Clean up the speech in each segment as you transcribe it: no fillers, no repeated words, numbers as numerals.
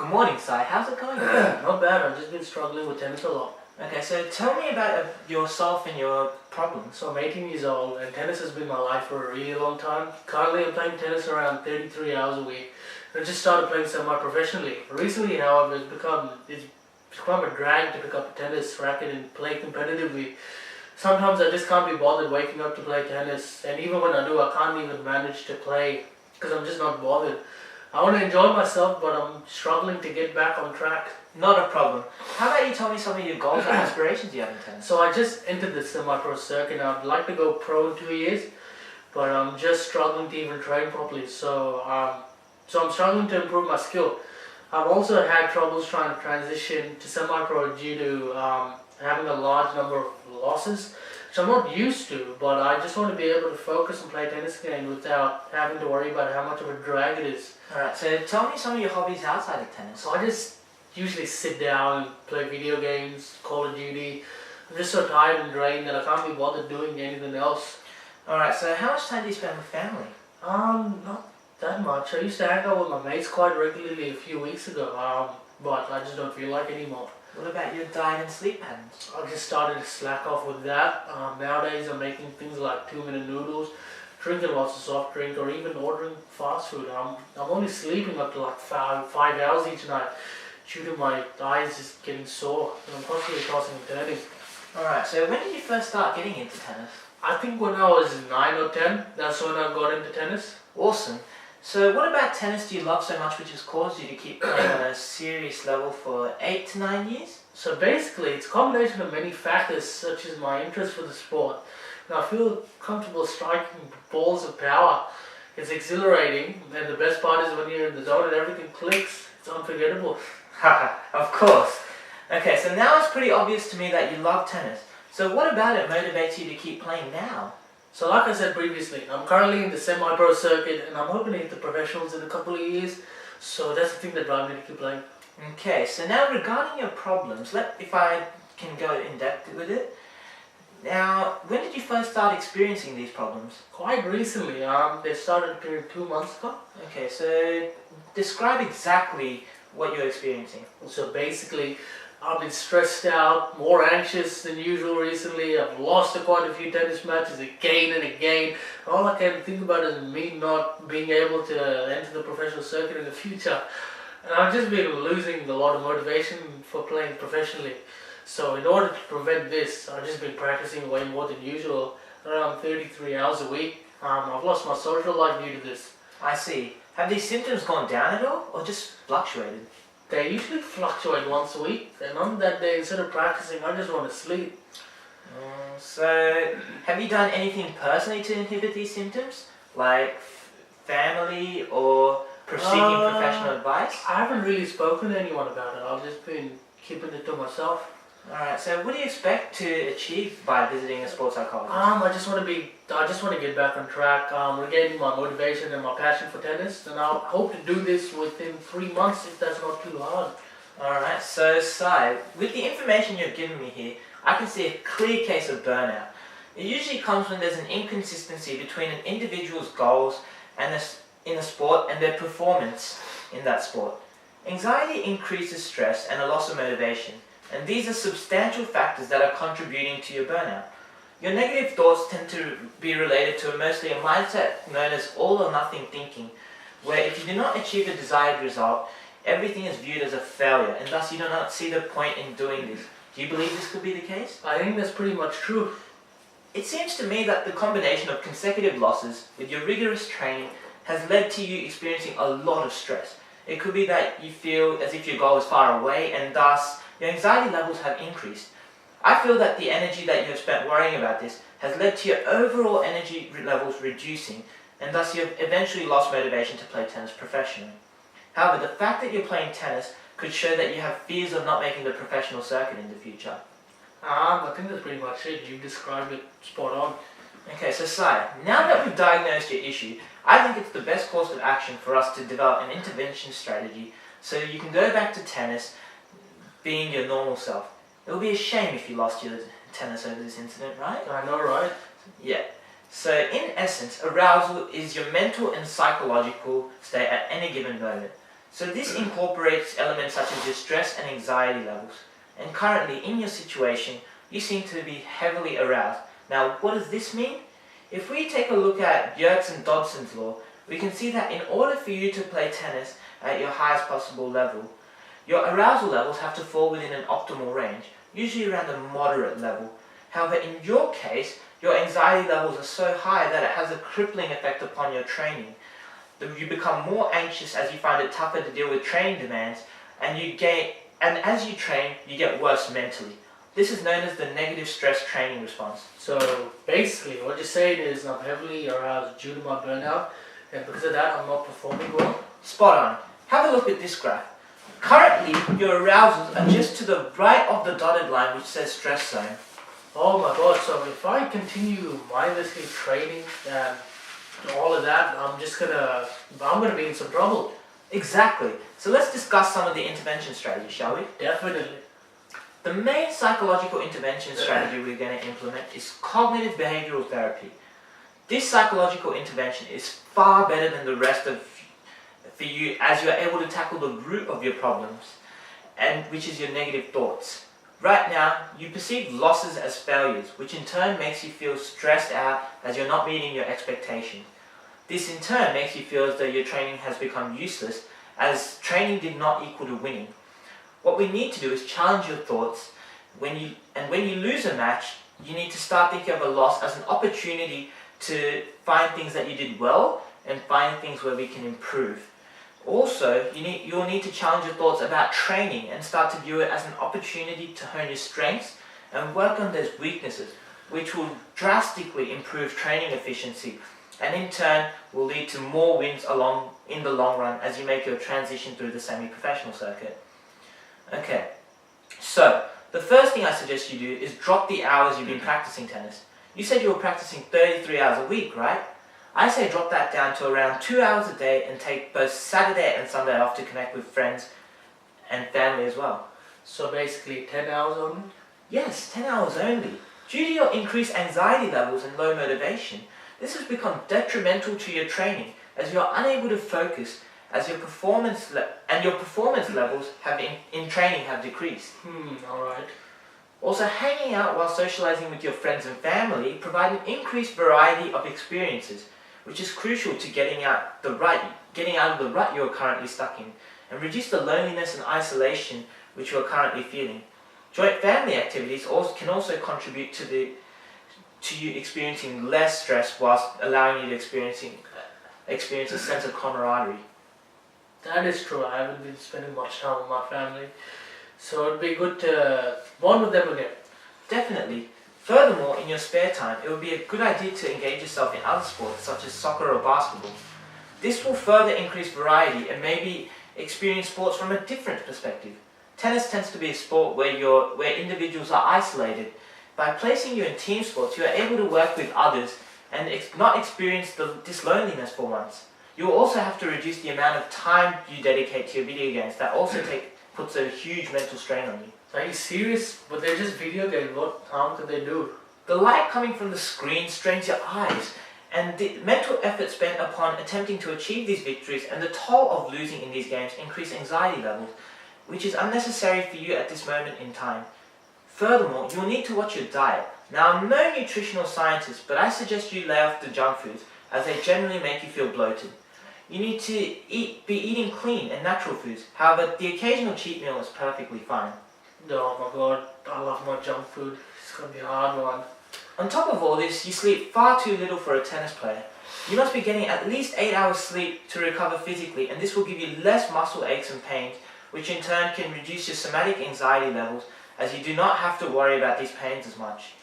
good morning, Sai. How's it going? Not bad, I've just been struggling with tennis a lot. Okay, so tell me about yourself and your problems. So I'm 18 years old and tennis has been my life for a really long time. Currently I'm playing tennis around 33 hours a week. I just started playing semi-professionally. Recently, however, it's become a drag to pick up a tennis racket and play competitively. Sometimes I just can't be bothered waking up to play tennis, and even when I do, I can't even manage to play because I'm just not bothered. I want to enjoy myself, but I'm struggling to get back on track. Not a problem. How about you tell me some of your goals and aspirations you have in tennis? So I just entered the semi-pro circuit. I'd like to go pro in 2 years, but I'm just struggling to even train properly. So I'm struggling to improve my skill. I've also had troubles trying to transition to semi-pro due to having a large number of losses, which I'm not used to, but I just want to be able to focus and play tennis again without having to worry about how much of a drag it is. Alright, so tell me some of your hobbies outside of tennis. So I just usually sit down and play video games, Call of Duty. I'm just so tired and drained that I can't be bothered doing anything else. Alright, so how much time do you spend with family? Not that much. I used to hang out with my mates quite regularly a few weeks ago, but I just don't feel like anymore. What about your diet and sleep patterns? I just started to slack off with that. Nowadays I'm making things like 2-minute noodles, drinking lots of soft drink, or even ordering fast food. I'm only sleeping up to like 5 hours each night due to my eyes just getting sore, and I'm constantly tossing and turning. Alright, so when did you first start getting into tennis? I think when I was 9 or 10, that's when I got into tennis. Awesome. So what about tennis do you love so much which has caused you to keep playing on a serious level for 8 to 9 years? So basically, it's a combination of many factors such as my interest for the sport. And I feel comfortable striking balls of power. It's exhilarating, and the best part is when you're in the zone and everything clicks. It's unforgettable. Haha, of course. Okay, so now it's pretty obvious to me that you love tennis. So what about it motivates you to keep playing now? So like I said previously, I'm currently in the semi-pro circuit and I'm hoping to hit the professionals in a couple of years. So that's the thing that drives me to keep playing. Okay, so now regarding your problems, if I can go in depth with it. Now, when did you first start experiencing these problems? Quite recently, they started appearing 2 months ago. Okay, so describe exactly what you're experiencing. So basically, I've been stressed out, more anxious than usual recently. I've lost quite a few tennis matches again and again. All I can think about is me not being able to enter the professional circuit in the future. And I've just been losing a lot of motivation for playing professionally. So in order to prevent this, I've just been practicing way more than usual, around 33 hours a week. I've lost my social life due to this. I see. Have these symptoms gone down at all, or just fluctuated? They usually fluctuate once a week, and on that day, instead of practicing, I just want to sleep. So, have you done anything personally to inhibit these symptoms? Like family or seeking professional advice? I haven't really spoken to anyone about it. I've just been keeping it to myself. Alright, so what do you expect to achieve by visiting a sports psychologist? I just want to get back on track, regaining my motivation and my passion for tennis, and I hope to do this within 3 months if that's not too hard. Alright, so Sai, with the information you've given me here, I can see a clear case of burnout. It usually comes when there's an inconsistency between an individual's goals in a sport and their performance in that sport. Anxiety increases stress and a loss of motivation, and these are substantial factors that are contributing to your burnout. Your negative thoughts tend to be related to mostly a mindset known as all or nothing thinking, where if you do not achieve the desired result, everything is viewed as a failure, and thus you do not see the point in doing this. Do you believe this could be the case? I think that's pretty much true. It seems to me that the combination of consecutive losses with your rigorous training has led to you experiencing a lot of stress. It could be that you feel as if your goal is far away, and thus your anxiety levels have increased. I feel that the energy that you have spent worrying about this has led to your overall energy levels reducing, and thus you have eventually lost motivation to play tennis professionally. However, the fact that you're playing tennis could show that you have fears of not making the professional circuit in the future. I think that's pretty much it. You described it spot on. Okay, so Sai, now that we've diagnosed your issue, I think it's the best course of action for us to develop an intervention strategy so you can go back to tennis being your normal self. It would be a shame if you lost your tennis over this incident, right? I know, right? Yeah. So in essence, arousal is your mental and psychological state at any given moment. So this incorporates elements such as your stress and anxiety levels. And currently, in your situation, you seem to be heavily aroused. Now, what does this mean? If we take a look at Yerkes and Dodson's law, we can see that in order for you to play tennis at your highest possible level, your arousal levels have to fall within an optimal range, usually around a moderate level. However, in your case, your anxiety levels are so high that it has a crippling effect upon your training. You become more anxious as you find it tougher to deal with training demands, and as you train, you get worse mentally. This is known as the negative stress training response. So basically, what you're saying is I'm heavily aroused due to my burnout, and because of that, I'm not performing well. Spot on. Have a look at this graph. Currently, your arousals are just to the right of the dotted line which says stress zone. Oh my god, so if I continue mindlessly training and all of that, I'm gonna be in some trouble. Exactly. So let's discuss some of the intervention strategies, shall we? Definitely. The main psychological intervention strategy we're going to implement is cognitive behavioral therapy. This psychological intervention is far better than the rest for you, as you're able to tackle the root of your problems, and which is your negative thoughts. Right now, you perceive losses as failures, which in turn makes you feel stressed out as you're not meeting your expectations. This in turn makes you feel as though your training has become useless, as training did not equal to winning. What we need to do is challenge your thoughts. When you lose a match, you need to start thinking of a loss as an opportunity to find things that you did well and find things where we can improve. Also, you'll need to challenge your thoughts about training and start to view it as an opportunity to hone your strengths and work on those weaknesses, which will drastically improve training efficiency, and in turn will lead to more wins in the long run as you make your transition through the semi-professional circuit. Okay, so the first thing I suggest you do is drop the hours you've been practicing tennis. You said you were practicing 33 hours a week, right? I say drop that down to around 2 hours a day and take both Saturday and Sunday off to connect with friends and family as well. So basically 10 hours only? Yes, 10 hours only. Due to your increased anxiety levels and low motivation, this has become detrimental to your training as you are unable to focus as your performance levels in training have decreased. Alright. Also, hanging out while socializing with your friends and family provide an increased variety of experiences, which is crucial to getting out of the rut you are currently stuck in, and reduce the loneliness and isolation which you are currently feeling. Joint family activities can also contribute to you experiencing less stress whilst allowing you to experience a sense of camaraderie. That is true. I haven't been spending much time with my family, so it'd be good to bond with them again. Definitely. Furthermore, in your spare time, it would be a good idea to engage yourself in other sports such as soccer or basketball. This will further increase variety and maybe experience sports from a different perspective. Tennis tends to be a sport where individuals are isolated. By placing you in team sports, you are able to work with others and not experience this loneliness for once. You will also have to reduce the amount of time you dedicate to your video games. That also puts a huge mental strain on you. Are you serious? But they're just video games. What harm can they do? The light coming from the screen strains your eyes, and the mental effort spent upon attempting to achieve these victories and the toll of losing in these games increase anxiety levels, which is unnecessary for you at this moment in time. Furthermore, you'll need to watch your diet. Now, I'm no nutritional scientist, but I suggest you lay off the junk foods, as they generally make you feel bloated. You need to be eating clean and natural foods. However, the occasional cheat meal is perfectly fine. Oh my god, I love my junk food. It's gonna be a hard one. On top of all this, you sleep far too little for a tennis player. You must be getting at least 8 hours sleep to recover physically, and this will give you less muscle aches and pains, which in turn can reduce your somatic anxiety levels, as you do not have to worry about these pains as much.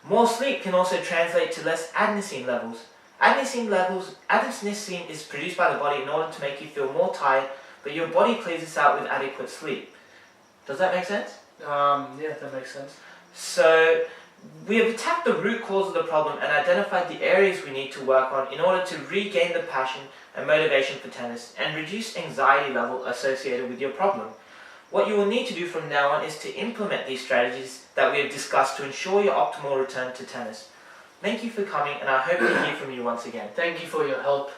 More sleep can also translate to less adenosine levels. Adenosine is produced by the body in order to make you feel more tired, but your body clears this out with adequate sleep. Does that make sense? Yeah, that makes sense. So, we have attacked the root cause of the problem and identified the areas we need to work on in order to regain the passion and motivation for tennis and reduce anxiety level associated with your problem. What you will need to do from now on is to implement these strategies that we have discussed to ensure your optimal return to tennis. Thank you for coming, and I hope to hear from you once again. Thank you for your help.